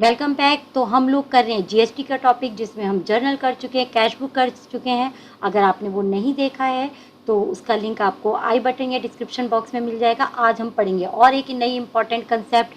Welcome back. तो हम लोग कर रहे हैं जीएसटी का टॉपिक, जिसमें हम जर्नल कर चुके हैं, कैश बुक कर चुके हैं। अगर आपने वो नहीं देखा है तो उसका लिंक आपको आई बटन या डिस्क्रिप्शन बॉक्स में मिल जाएगा। आज हम पढ़ेंगे और एक नई important concept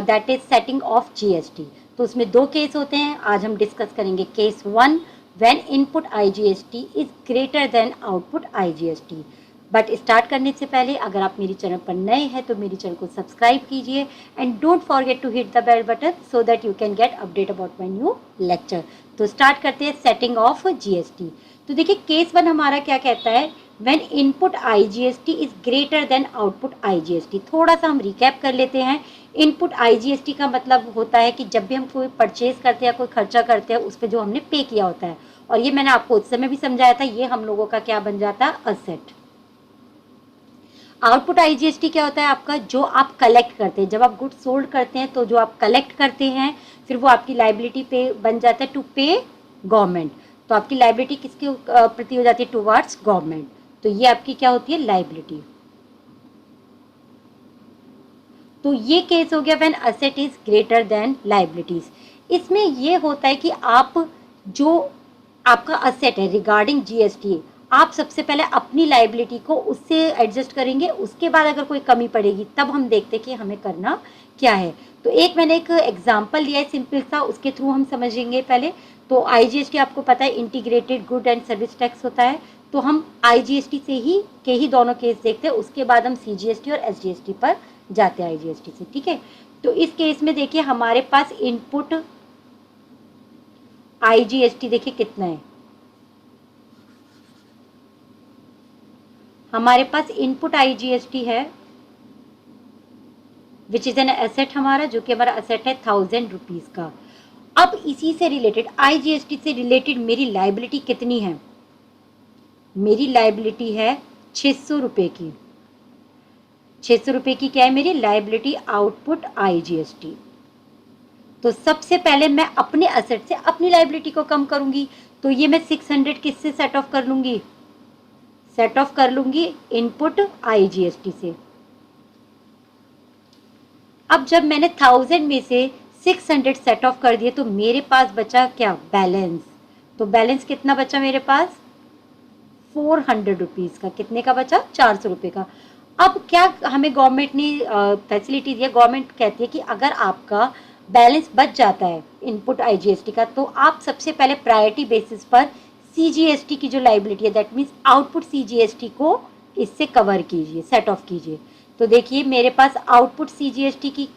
that is setting of GST. तो उसमें दो केस होते हैं, आज हम डिस्कस करेंगे case 1, when input IGST is greater than output IGST. But start करने से पहले अगर आप मेरी चैनल पर नए हैं तो मेरी चैनल को सब्सक्राइब कीजिए and don't forget to hit the bell button so that you can get update about my new lecture. तो स्टार्ट करते हैं सेटिंग ऑफ जीएसटी। तो देखिए केस 1 हमारा क्या कहता है, when input IGST is greater than output IGST. थोड़ा सा हम रिकैप कर लेते हैं। इनपुट आईजीएसटी का मतलब होता है कि जब भी हम कोई परचेज करते हैं, कोई खर्चा करते हैं, उस पर जो हमने पे किया होता है। और ये मैंने आपको उस समय भी समझाया था, ये हम लोगों का क्या बन जाता है, असेट। आउटपुट आईजीएसटी क्या होता है आपका, जो आप कलेक्ट करते हैं। जब आप गुड्स सोल्ड करते हैं तो जो आप कलेक्ट करते हैं फिर वो आपकी लाइबिलिटी पे बन जाता है, टू पे गवर्नमेंट। तो आपकी लाइबिलिटी किसके प्रति हो जाती है, टुवर्ड्स गवर्नमेंट। तो ये आपकी क्या होती है, लाइबिलिटी। तो ये केस हो गया when asset is greater than liabilities. इसमें ये होता है कि आप जो आपका असेट है रिगार्डिंग जीएसटी, आप सबसे पहले अपनी लाइबिलिटी को उससे एडजस्ट करेंगे। उसके बाद अगर कोई कमी पड़ेगी तब हम देखते कि हमें करना क्या है। तो मैंने एक एग्जांपल लिया है सिंपल सा, उसके थ्रू हम समझेंगे पहले। तो आईजीएसटी आपको पता है integrated good and service tax होता है। तो हम आईजीएसटी से ही दोनों केस देखते हैं, उसके बाद हम सीजीएसटी और एसजीएसटी पर जाते हैं आईजीएसटी से, ठीक है। तो इस केस में देखिए हमारे पास इनपुट आईजीएसटी देखिए कितना है। हमारे पास इनपुट आईजीएसटी है विच इज एन एसेट हमारा, जो कि हमारा एसेट है 1000 रुपीज का। अब इसी से रिलेटेड आईजीएसटी से रिलेटेड मेरी लाइबिलिटी कितनी है, मेरी लाइबिलिटी है 600 रुपए की। 600 रुपए की क्या है मेरी लाइबिलिटी, आउटपुट आईजीएसटी। तो सबसे पहले मैं अपने एसेट से अपनी लाइबिलिटी को कम करूंगी। तो ये मैं 600 किससे सेट ऑफ कर लूंगी, सेट ऑफ कर लूंगी इनपुट आईजीएसटी से। अब जब मैंने 1000 में से 600 सेट ऑफ कर दिए तो मेरे पास बचा क्या, बैलेंस। तो बैलेंस कितना बचा मेरे पास, 400 रुपीज का। कितने का बचा, 400 रुपए का। अब क्या हमें गवर्नमेंट ने फैसिलिटी दिया, गवर्नमेंट कहती है कि अगर आपका बैलेंस बच जाता है इनपुट आईजीएसटी का, तो आप सबसे पहले प्रायोरिटी बेसिस पर सीजीएसटी की जो लाइबिलिटी है, दैट मीन्स आउटपुट सीजीएसटी को इससे कवर कीजिए, सेट ऑफ कीजिए। तो देखिए मेरे पास आउटपुट सीजीएसटी की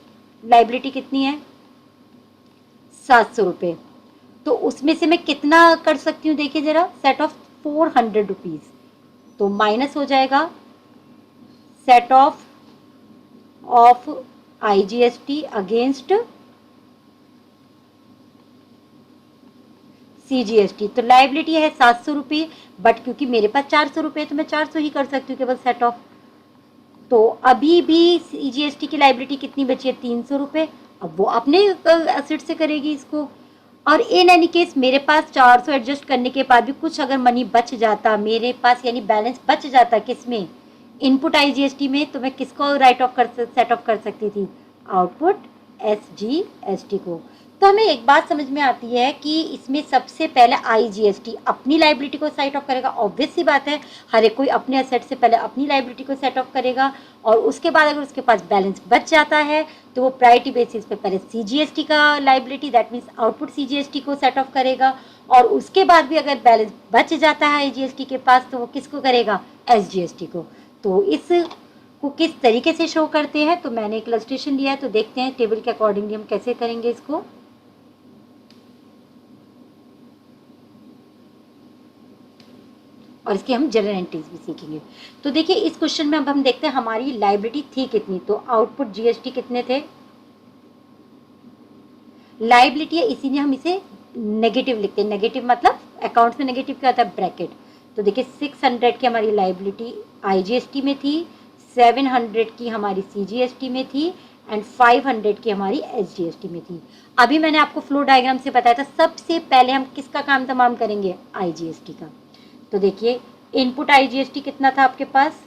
लाइबिलिटी कितनी है, 700 रुपये। तो उसमें से मैं कितना कर सकती हूँ, देखिए जरा, सेट ऑफ 400 रुपीज। तो माइनस हो जाएगा set of IGST against CGST. तो लाइबिलिटी है 700 रुपये, बट क्योंकि मेरे पास 400 रुपये तो मैं 400 ही कर सकती हूँ केवल सेट ऑफ। तो अभी भी सीजीएसटी की लाइबिलिटी कितनी बची है, 300 रुपये। अब वो अपने एसेट से करेगी इसको। और इन एनी केस मेरे पास 400 एडजस्ट करने के बाद भी कुछ अगर मनी बच जाता मेरे पास, यानी बैलेंस बच जाता किसमें, इनपुट आईजीएसटी में, तो मैं किसको राइट ऑफ सेट ऑफ कर सकती थी, आउटपुट एसजीएसटी को। तो हमें एक बात समझ में आती है कि इसमें सबसे पहले आईजीएसटी अपनी लाइबिलिटी को सेट ऑफ करेगा। ऑब्वियस सी बात है, हर एक कोई अपने एसेट से पहले अपनी लाइबिलिटी को सेट ऑफ करेगा। और उसके बाद अगर उसके पास बैलेंस बच जाता है तो वो प्रायोरिटी बेसिस पे पहले सीजीएसटी का liability, that means output CGST को सेट ऑफ करेगा। और उसके बाद भी अगर बैलेंस बच जाता है आईजीएसटी के पास तो वो किसको करेगा, एसजीएसटी को। तो इस को किस तरीके से शो करते हैं, तो मैंने एक इलस्ट्रेशन लिया है, तो देखते हैं टेबल के अकॉर्डिंगली हम कैसे करेंगे इसको। और इसकी हम जनरल एंट्रीज भी सीखेंगे। तो देखिए इस क्वेश्चन में अब हम देखते हैं हमारी लाइबिलिटी थी कितनी। तो आउटपुट जीएसटी कितने थे, लाइबिलिटी है इसीलिए हम इसे नेगेटिव लिखते हैं। नेगेटिव मतलब अकाउंट्स में नेगेटिव क्या होता है, ब्रैकेट। तो देखिए 600 की हमारी लाइबिलिटी आईजीएसटी में थी, 700 की हमारी सीजीएसटी में थी एंड 500 की हमारी एसजीएसटी में थी। अभी मैंने आपको फ्लो डायग्राम से बताया था सबसे पहले हम किसका काम तमाम करेंगे, आईजीएसटी का। तो देखिए इनपुट आईजीएसटी कितना था आपके पास,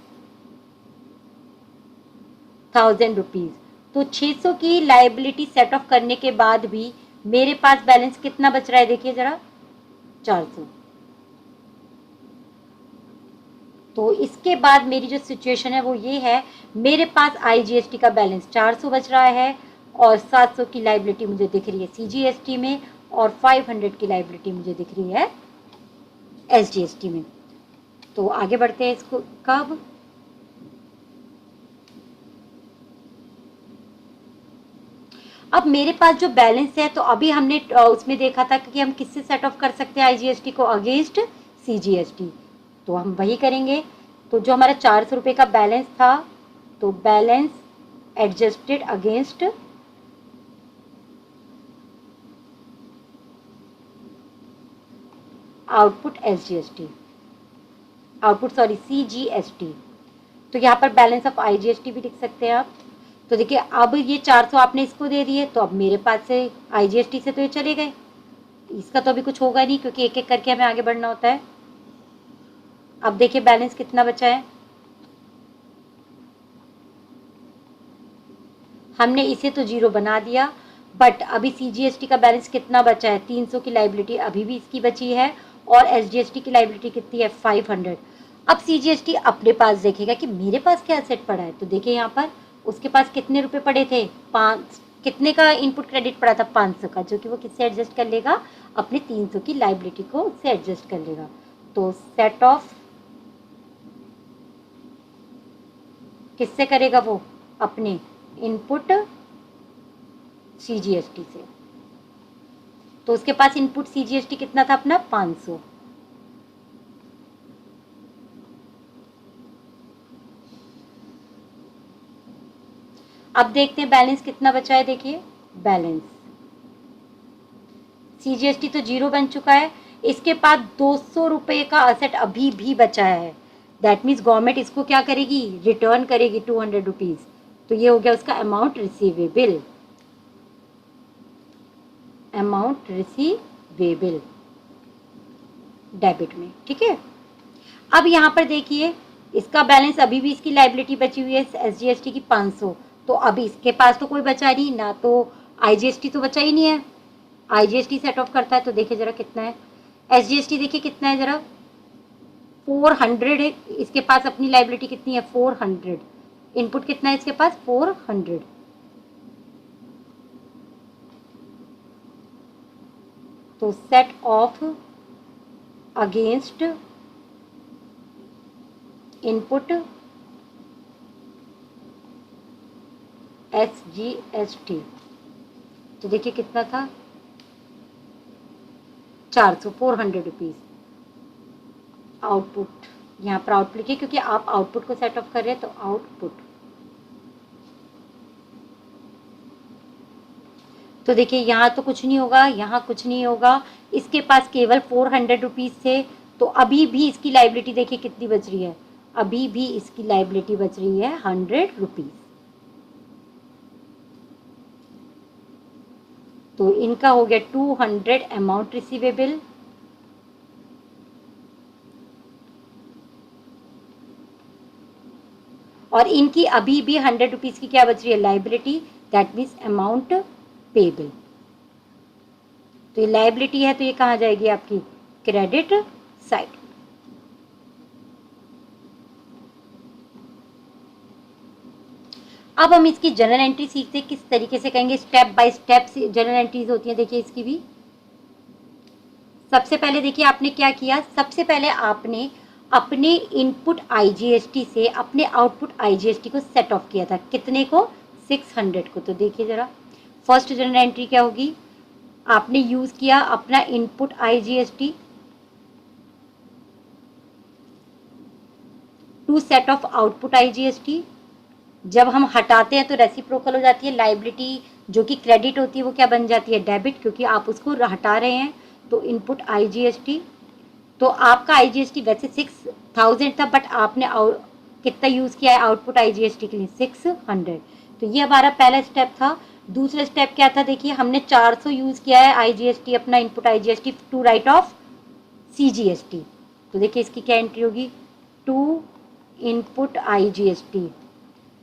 1000 रुपीज। तो 600 की लाइबिलिटी सेट ऑफ करने के बाद भी मेरे पास बैलेंस कितना बच रहा है, देखिए जरा, 400। तो इसके बाद मेरी जो सिचुएशन है वो ये है, मेरे पास आईजीएसटी का बैलेंस 400 बच रहा है और 700 की लाइबिलिटी मुझे दिख रही है सीजीएसटी में और 500 की लाइबिलिटी मुझे दिख रही है एसजीएसटी में। तो आगे बढ़ते हैं इसको कब। अब मेरे पास जो बैलेंस है, तो अभी हमने उसमें देखा था कि हम किससे सेट ऑफ कर सकते हैं आईजीएसटी को, अगेंस्ट सीजीएसटी। तो हम वही करेंगे। तो जो हमारा 400 रुपये का बैलेंस था, तो balance adjusted against output SGST, output sorry CGST. तो यहाँ पर बैलेंस ऑफ आईजीएसटी भी लिख सकते हैं आप। तो देखिए अब ये 400 आपने इसको दे दिए, तो अब मेरे पास से आईजीएसटी से तो ये चले गए, इसका तो अभी कुछ होगा नहीं क्योंकि एक एक करके हमें आगे बढ़ना होता है। अब देखिए बैलेंस कितना बचा है, हमने इसे तो 0 बना दिया, बट अभी सीजीएसटी का बैलेंस कितना बचा है, 300 की लाइबिलिटी अभी भी इसकी बची है और एसजीएसटी की लाइबिलिटी कितनी है, 500। अब सीजीएसटी अपने पास देखेगा कि मेरे पास क्या एसेट पड़ा है। तो देखिए यहाँ पर उसके पास कितने रुपए पड़े थे, 5, कितने का इनपुट क्रेडिट पड़ा था, 500 का, जो कि वो किससे एडजस्ट कर लेगा, अपने 300 की लाइबिलिटी को उससे एडजस्ट कर लेगा। तो सेट ऑफ किससे करेगा, वो अपने इनपुट सीजीएसटी से। तो उसके पास इनपुट सीजीएसटी कितना था अपना, 500। अब देखते हैं बैलेंस कितना बचा है। देखिए बैलेंस सीजीएसटी तो 0 बन चुका है, इसके पास 200 रुपये का असेट अभी भी बचा है। दैट मीन्स गवर्नमेंट इसको क्या करेगी, रिटर्न करेगी 200 रुपीज। तो ये हो गया उसका amount receivable, amount receivable debit में, ठीक है। अब यहाँ पर देखिए इसका बैलेंस अभी भी, इसकी लाइबिलिटी बची हुई है एसजीएसटी की 500। तो अभी इसके पास तो कोई बचा नहीं ना, तो आईजीएसटी तो बचा ही नहीं है, आईजीएसटी सेट ऑफ करता है। तो देखिए जरा कितना है एसजीएसटी, देखिए कितना है जरा, 400 है इसके पास, अपनी लाइबिलिटी कितनी है 400, इनपुट कितना है इसके पास 400। तो set off against input SGST, तो देखिए कितना था 400, 400 रुपीज। आउटपुट, यहाँ पर आउटपुट लिखिए क्योंकि आप आउटपुट को सेट ऑफ कर रहे हैं, तो आउटपुट। तो देखिए यहाँ तो कुछ नहीं होगा, यहाँ कुछ नहीं होगा, इसके पास केवल 400 रुपीज थे। तो अभी भी इसकी लाइबिलिटी देखिए कितनी बच रही है, अभी भी इसकी लाइबिलिटी बच रही है 100 रुपीज। तो इनका हो गया 200 अमाउंट रिसीवेबल, और इनकी अभी भी 100 रुपीज की क्या बच रही है, liability, that means amount payable. तो ये लाइबिलिटी है, तो ये कहाँ जाएगी आपकी क्रेडिट साइड। अब हम इसकी जर्नल एंट्री सीखते हैं, किस तरीके से कहेंगे, step by step journal entries होती है। देखिए इसकी भी सबसे पहले देखिए आपने क्या किया, सबसे पहले आपने अपने इनपुट आईजीएसटी से अपने आउटपुट आईजीएसटी को सेट ऑफ किया था, कितने को, 600 को। तो देखिए जरा फर्स्ट जर्नल एंट्री क्या होगी, आपने यूज किया अपना input IGST to set off output IGST. जब हम हटाते हैं तो रेसिप्रोकल हो जाती है, लाइबिलिटी जो कि क्रेडिट होती है वो क्या बन जाती है, डेबिट, क्योंकि आप उसको हटा रहे हैं। तो इनपुट आईजीएसटी, तो आपका आईजीएसटी वैसे 6000 था, बट आपने कितना यूज किया है आउटपुट आईजीएसटी के लिए, 600। तो ये हमारा पहला स्टेप था। दूसरा स्टेप क्या था, देखिए हमने 400 यूज किया है आईजीएसटी, अपना input IGST to write off CGST. तो देखिए इसकी क्या एंट्री होगी, टू इनपुट आईजीएसटी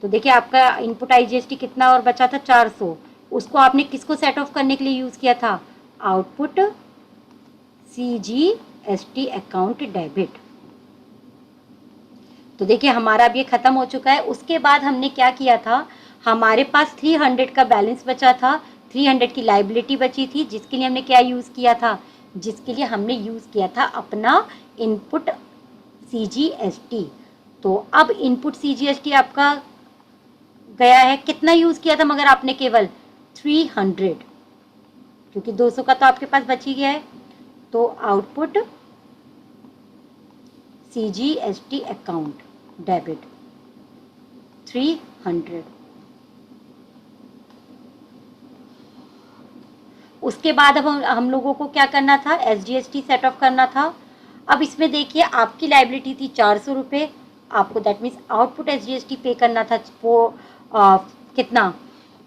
तो देखिए आपका इनपुट आईजीएसटी कितना और बचा था 400, उसको आपने किसको सेट ऑफ करने के लिए यूज किया था, आउटपुट सीजीएसटी अकाउंट डेबिट। तो देखिए हमारा अब ये खत्म हो चुका है। उसके बाद हमने क्या किया था, हमारे पास 300 का बैलेंस बचा था, 300 की लाइबिलिटी बची थी, जिसके लिए हमने क्या यूज किया था, जिसके लिए हमने यूज किया था अपना इनपुट सीजीएसटी। तो अब इनपुट सीजीएसटी आपका गया है, कितना यूज किया था मगर आपने, केवल 300, क्योंकि 200 का तो आपके पास बच ही गया है। तो आउटपुट सीजीएसटी अकाउंट डेबिट 300। उसके बाद अब हम लोगों को क्या करना था, एसजीएसटी सेट ऑफ करना था। अब इसमें देखिए आपकी लाइबिलिटी थी 400 रुपये, आपको दैट मीन्स आउटपुट एसजीएसटी पे करना था वो कितना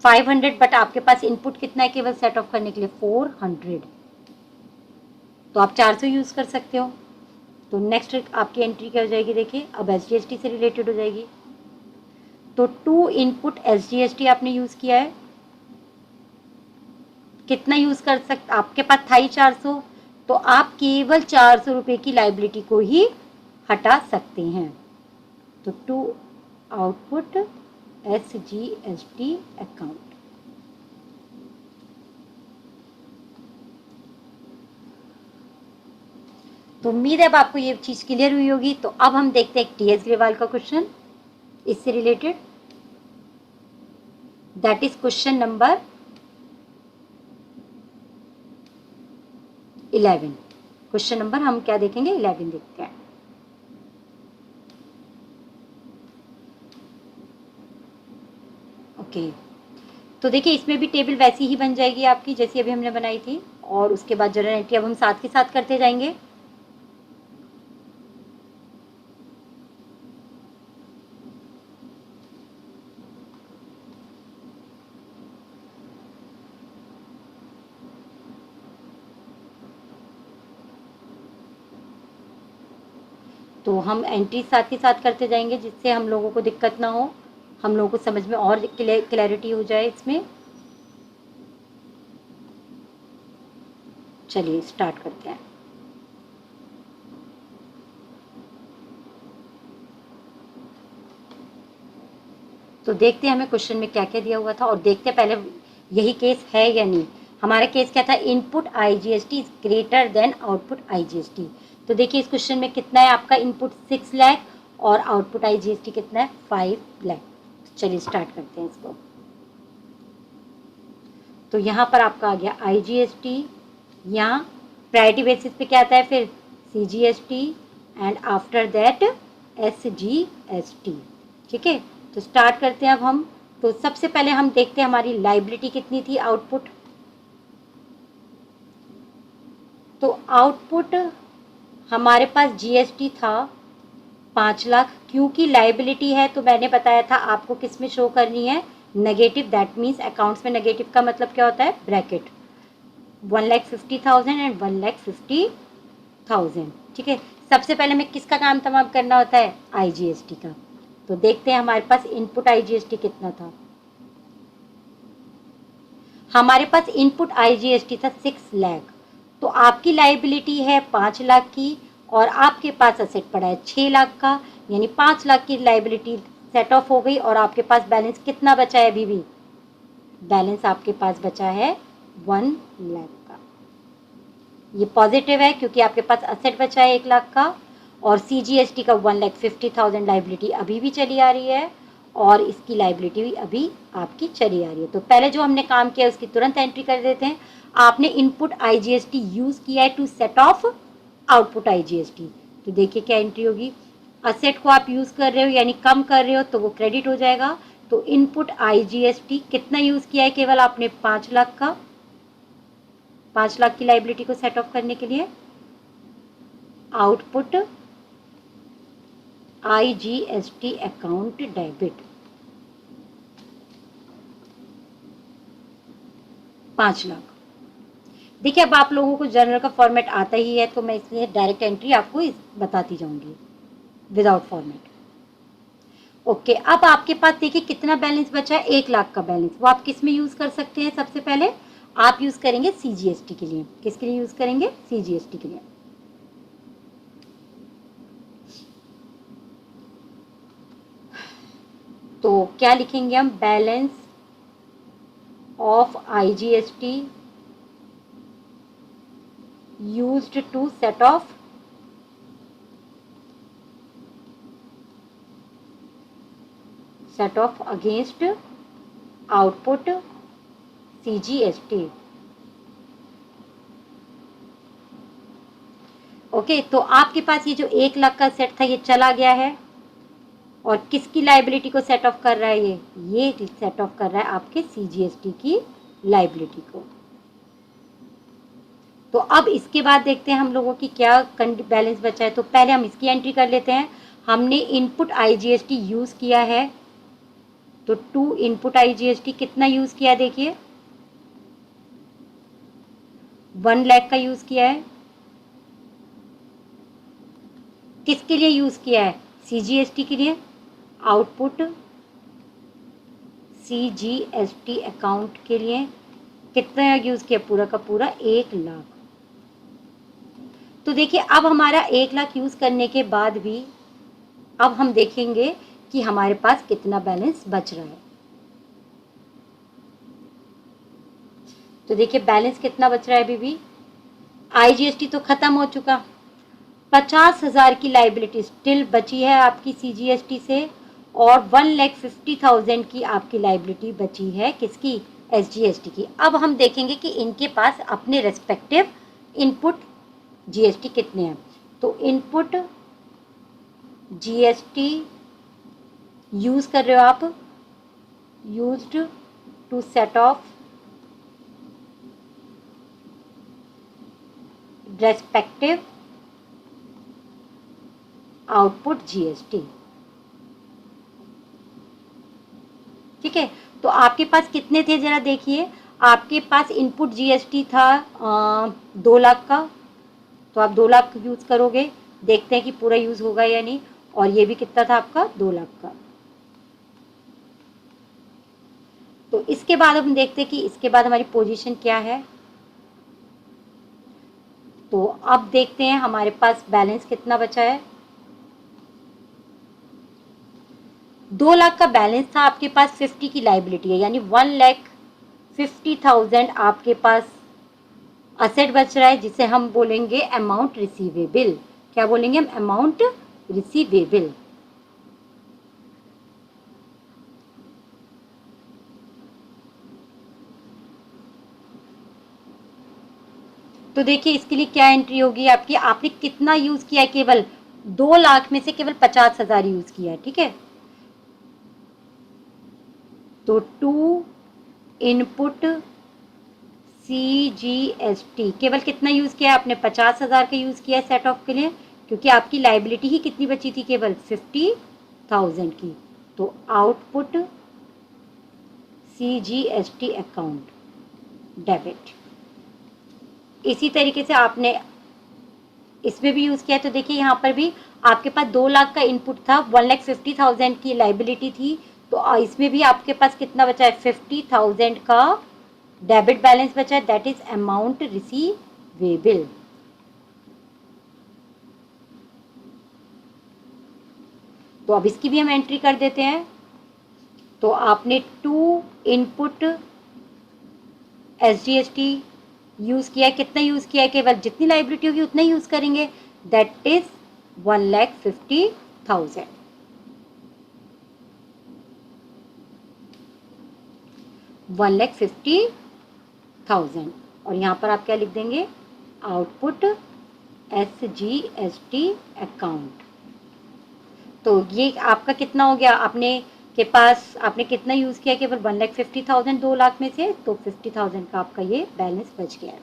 500, बट आपके पास इनपुट कितना है केवल सेट ऑफ करने के लिए 400, तो आप 400 यूज कर सकते हो। तो नेक्स्ट आपकी एंट्री क्या हो जाएगी, देखिए अब एसजीएसटी से रिलेटेड हो जाएगी। तो 2 इनपुट एसजीएसटी आपने यूज किया है, कितना यूज कर सकते, आपके पास था ही 400, तो आप केवल 400 रुपये की लाइबिलिटी को ही हटा सकते हैं। तो 2 आउटपुट एसजीएसटी अकाउंट। तो उम्मीद है अब आपको ये चीज क्लियर हुई होगी। तो अब हम देखते हैं एक टीएस ग्रेवाल का क्वेश्चन इससे related, that is question number 11। Question number हम क्या देखेंगे, 11 देखते हैं। ओके, तो देखिए इसमें भी टेबल वैसी ही बन जाएगी आपकी जैसी अभी हमने बनाई थी, और उसके बाद जनरल एंट्री अब हम साथ के साथ करते जाएंगे। तो हम एंट्री साथ के साथ करते जाएंगे जिससे हम लोगों को दिक्कत ना हो, हम लोगों को समझ में और क्लैरिटी हो जाए इसमें। चलिए स्टार्ट करते हैं। तो देखते हैं हमें क्वेश्चन में क्या क्या दिया हुआ था, और देखते हैं पहले यही केस है या नहीं। हमारा केस क्या था, input IGST is greater than output IGST. तो देखिए इस क्वेश्चन में कितना है आपका इनपुट 6 लाख और आउटपुट आईजीएसटी कितना है 5 लाख। चलिए स्टार्ट करते हैं इसको। तो यहाँ पर आपका आ गया आईजीएसटी, यहाँ प्रायोरिटी बेसिस पे क्या आता है फिर CGST, and after that SGST. ठीक है, तो स्टार्ट करते हैं अब हम। तो सबसे पहले हम देखते हैं हमारी लाइबिलिटी कितनी थी आउटपुट। तो आउटपुट हमारे पास जीएसटी था 5 लाख, क्योंकि लाइबिलिटी है तो मैंने बताया था आपको किस में शो करनी है, नेगेटिव। दैट मीन्स अकाउंट्स में नेगेटिव का मतलब क्या होता है, ब्रैकेट 1,50,000 एंड 1,50,000। ठीक है, सबसे पहले हमें किसका काम तमाम करना होता है, आईजीएसटी का। तो देखते हैं हमारे पास इनपुट आईजीएसटी कितना था। हमारे पास इनपुट आईजीएसटी था 6 लाख, तो आपकी लाइबिलिटी है 5 लाख की और आपके पास असेट पड़ा है 6 लाख का, यानी 5 लाख की लाइबिलिटी सेट ऑफ हो गई और आपके पास बैलेंस कितना बचा है, अभी भी बैलेंस आपके पास बचा है 1 लाख का। ये पॉजिटिव है क्योंकि आपके पास असेट बचा है 1 लाख का, और सीजीएसटी का 1,50,000 लाइबिलिटी अभी भी चली आ रही है, और इसकी लाइबिलिटी भी अभी आपकी चली आ रही है। तो पहले जो हमने काम किया उसकी तुरंत एंट्री कर देते हैं। आपने इनपुट आईजीएसटी यूज किया है to set off output IGST. तो देखिए क्या एंट्री होगी, असेट को आप यूज कर रहे हो यानी कम कर रहे हो तो वो क्रेडिट हो जाएगा। तो इनपुट आईजीएसटी कितना यूज किया है, केवल आपने 5 लाख का, 5 लाख की लाइबिलिटी को सेट ऑफ करने के लिए। Output IGST account debit 5 lakh. देखिए अब आप लोगों को जर्नल का फॉर्मेट आता ही है तो मैं इसलिए डायरेक्ट एंट्री आपको बताती जाऊंगी विदाउट फॉर्मेट। ओके, अब आपके पास देखिए कितना बैलेंस बचा है, 1 लाख का बैलेंस। वो आप किस में यूज कर सकते हैं? सबसे पहले आप यूज करेंगे सीजीएसटी के लिए। किसके लिए यूज करेंगे? सीजीएसटी के लिए। तो क्या लिखेंगे हम? Balance of IGST used to set off against output CGST. Okay, तो आपके पास ये जो 1 लाख का सेट था ये चला गया है, और किसकी लाइबिलिटी को सेट ऑफ कर रहा है? ये सेट ऑफ कर रहा है आपके सीजीएसटी की लाइबिलिटी को। तो अब इसके बाद देखते हैं हम लोगों की क्या बैलेंस बचा है। तो पहले हम इसकी एंट्री कर लेते हैं। हमने इनपुट आईजीएसटी यूज किया है, तो टू इनपुट आईजीएसटी कितना यूज किया? देखिए 1 लाख का यूज किया है। किसके लिए यूज किया है? सीजीएसटी के लिए। आउटपुट सीजीएसटी अकाउंट के लिए कितना यूज किया? पूरा का पूरा 1 लाख। तो देखिए अब हमारा 1 लाख यूज करने के बाद भी अब हम देखेंगे कि हमारे पास कितना बैलेंस बच रहा है। तो देखिए बैलेंस कितना बच रहा है अभी भी। आईजीएसटी तो खत्म हो चुका, 50,000 की लाइबिलिटी स्टिल बची है आपकी सीजीएसटी से, और 1,50,000 की आपकी लाइबिलिटी बची है किसकी? एसजीएसटी की। अब हम देखेंगे कि इनके पास अपने रेस्पेक्टिव इनपुट जीएसटी कितने हैं। तो इनपुट जीएसटी यूज कर रहे हो आप, used to set off respective output GST. ठीक है, तो आपके पास कितने थे जरा देखिए। आपके पास इनपुट जीएसटी था 2 लाख का, तो आप 2 लाख यूज करोगे। देखते हैं कि पूरा यूज होगा या नहीं। और ये भी कितना था आपका? 2 लाख का। तो इसके बाद हम देखते हैं कि इसके बाद हमारी पोजीशन क्या है। तो अब देखते हैं हमारे पास बैलेंस कितना बचा है। 2 लाख का बैलेंस था आपके पास, 50 की लाइबिलिटी है, यानी 1,50,000 आपके पास असेट बच रहा है, जिसे हम बोलेंगे अमाउंट रिसीवेबल। क्या बोलेंगे हम? Amount receivable. तो देखिए इसके लिए क्या एंट्री होगी आपकी। आपने कितना यूज किया है? केवल 2 लाख में से केवल 50,000 यूज किया है। ठीक है, तो टू इनपुट सीजीएसटी केवल कितना यूज किया है आपने? 50,000 का यूज किया है सेट ऑफ के लिए, क्योंकि आपकी लाइबिलिटी ही कितनी बची थी? केवल 50,000 की। तो आउटपुट सीजीएसटी अकाउंट डेबिट। इसी तरीके से आपने इसमें भी यूज किया है। तो देखिए यहाँ पर भी आपके पास 2 लाख का इनपुट था, 1,50,000 की लाइबिलिटी थी। तो इसमें भी आपके पास कितना बचा है? 50,000 का डेबिट बैलेंस बचा है, दैट इज अमाउंट रिसीवेबल। तो अब इसकी भी हम एंट्री कर देते हैं। तो आपने टू इनपुट एसजीएसटी यूज किया है। कितना यूज किया है? केवल जितनी लाइबिलिटी होगी उतना ही यूज करेंगे, दैट इज 1,50,000। 1,50,000। और यहाँ पर आप क्या लिख देंगे? Output SGST account. तो ये आपका कितना हो गया? आपने के पास आपने कितना यूज किया? केवल 1,50,000 2 लाख में से, तो 50,000 का आपका ये बैलेंस बच गया है।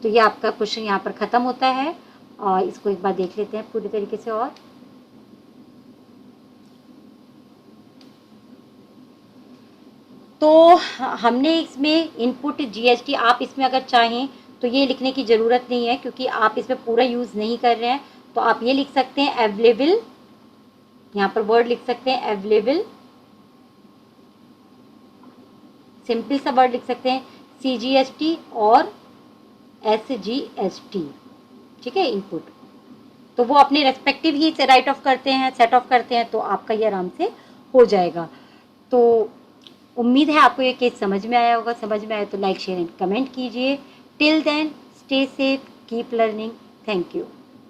तो ये आपका क्वेश्चन यहाँ पर खत्म होता है, और इसको एक बार देख लेते हैं पूरी तरीके से। और तो हमने इसमें इनपुट जीएसटी, आप इसमें अगर चाहें तो ये लिखने की ज़रूरत नहीं है, क्योंकि आप इसमें पूरा यूज़ नहीं कर रहे हैं। तो आप ये लिख सकते हैं अवेलेबल यहाँ पर वर्ड लिख सकते हैं अवेलेबल, सिंपल सा वर्ड लिख सकते हैं CGST और SGST, ठीक है, इनपुट। तो वो अपने रेस्पेक्टिव ही राइट ऑफ करते हैं, सेट ऑफ करते हैं, तो आपका ये आराम से हो जाएगा। तो उम्मीद है आपको ये केस समझ में आया होगा। समझ में आया तो लाइक शेयर एंड कमेंट कीजिए। Till then stay safe, keep learning. Thank you.